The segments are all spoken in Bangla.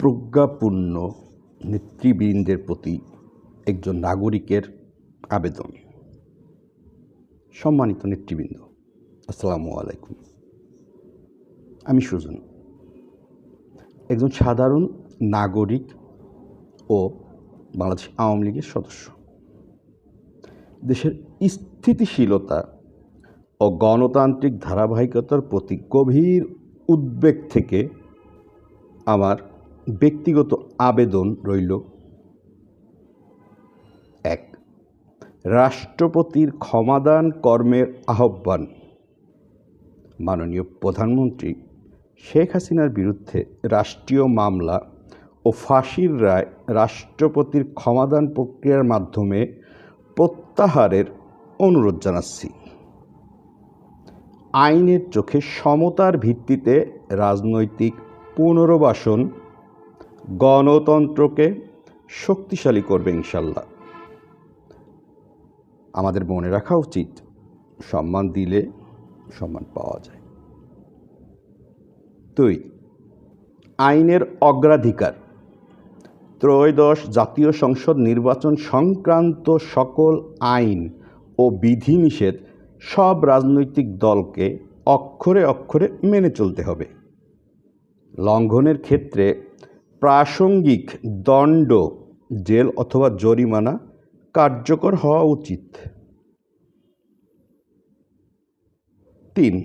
প্রজ্ঞাপূর্ণ নেতৃবৃন্দের প্রতি একজন নাগরিকের আবেদন। সম্মানিত নেতৃবৃন্দ, আসসালামু আলাইকুম। আমি সুজন, একজন সাধারণ নাগরিক ও বাংলাদেশ আওয়ামী লীগের সদস্য। দেশের স্থিতিশীলতা ও গণতান্ত্রিক ধারাবাহিকতার প্রতি গভীর উদ্বেগ থেকে আমার ব্যক্তিগত আবেদন রইল। ১. রাষ্ট্রপতির ক্ষমাদান কর্মের আহ্বান। মাননীয় প্রধানমন্ত্রী শেখ হাসিনার বিরুদ্ধে রাষ্ট্রীয় মামলা ও ফাঁসির রায় রাষ্ট্রপতির ক্ষমাদান প্রক্রিয়ার মাধ্যমে প্রত্যাহারের অনুরোধ জানাচ্ছি। আইনের চোখে সমতার ভিত্তিতে রাজনৈতিক পুনর্বাসন গণতন্ত্রকে শক্তিশালী করবে ইনশাল্লাহ। আমাদের মনে রাখা উচিত, সম্মান দিলে সম্মান পাওয়া যায়। ২. আইনের অগ্রাধিকার। ত্রয়োদশ জাতীয় সংসদ নির্বাচন সংক্রান্ত সকল আইন ও বিধিনিষেধ সব রাজনৈতিক দলকে অক্ষরে অক্ষরে মেনে চলতে হবে। লঙ্ঘনের ক্ষেত্রে প্রাসঙ্গিক দণ্ড, জেল অথবা জরিমানা কার্যকর হওয়া উচিত। ৩.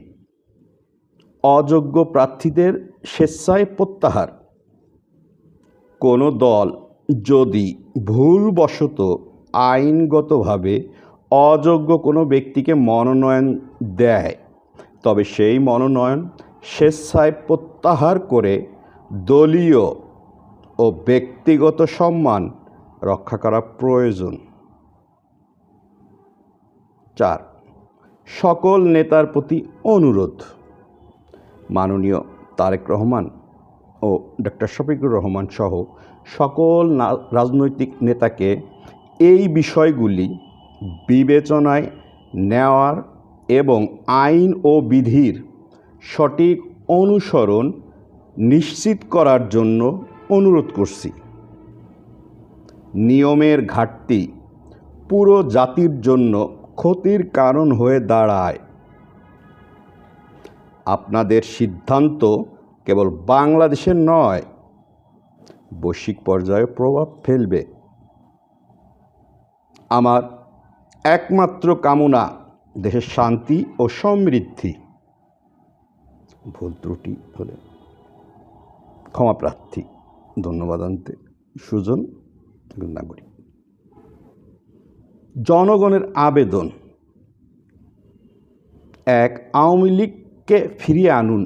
অযোগ্য প্রার্থীদের স্বেচ্ছায় প্রত্যাহার। কোনো দল যদি ভুলবশত আইনগতভাবে অযোগ্য কোনো ব্যক্তিকে মনোনয়ন দেয়, তবে সেই মনোনয়ন স্বেচ্ছায় প্রত্যাহার করে দলীয় ও ব্যক্তিগত সম্মান রক্ষা করা প্রয়োজন। ৪. সকল নেতার প্রতি অনুরোধ। মাননীয় তারেক রহমান ও ডক্টর শফিকুর রহমান সহ সকল রাজনৈতিক নেতাকে এই বিষয়গুলি বিবেচনায় নেওয়ার এবং আইন ও বিধির সঠিক অনুসরণ নিশ্চিত করার জন্য অনুরোধ করছি। নিয়মের ঘাটতি পুরো জাতির জন্য ক্ষতির কারণ হয়ে দাঁড়ায়। আপনাদের সিদ্ধান্ত কেবল বাংলাদেশের নয়, বৈশ্বিক পর্যায়ে প্রভাব ফেলবে। আমার একমাত্র কামনা দেশের শান্তি ও সমৃদ্ধি। ভুল ত্রুটি হলে ক্ষমা প্রার্থী। ধন্যবাদ আনতে সুজন, নাগরিক। জনগণের আবেদন। ১. আওয়ামী লীগকে ফিরিয়ে আনুন।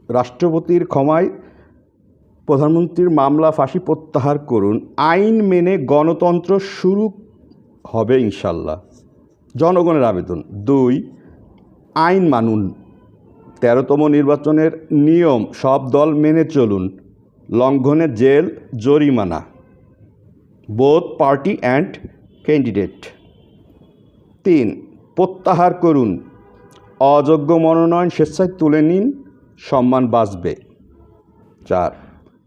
রাষ্ট্রপতির ক্ষমায় প্রধানমন্ত্রীর মামলা ফাঁসি প্রত্যাহার করুন। আইন মেনে গণতন্ত্র শুরু হবে ইনশাল্লাহ। জনগণের আবেদন। ২. আইন মানুন। ১৩তম নির্বাচনের নিয়ম সব দল মেনে চলুন। লঙ্ঘনে জেল, জরিমানা। Both party and candidate. ৩. প্রত্যাহার করুন। অযোগ্য মনোনয়ন স্বেচ্ছায় তুলে নিন, সম্মান বাঁচবে। ৪.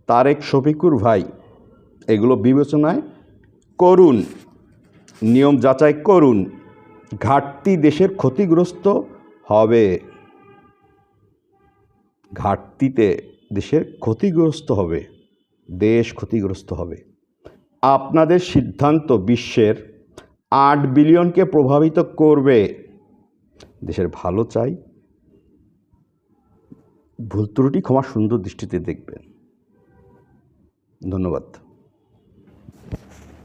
তারেক, শফিকুর ভাই, এগুলো বিবেচনায় করুন, নিয়ম যাচাই করুন। ঘাটতি দেশের ক্ষতিগ্রস্ত হবে। ঘাটতিতে দেশের ক্ষতিগ্রস্ত হবে, দেশ ক্ষতিগ্রস্ত হবে। আপনাদের সিদ্ধান্ত বিশ্বের ৮ বিলিয়নকে প্রভাবিত করবে। দেশের ভালো চাই। ভুল ত্রুটি ক্ষমা সুন্দর দৃষ্টিতে দেখবেন। ধন্যবাদ।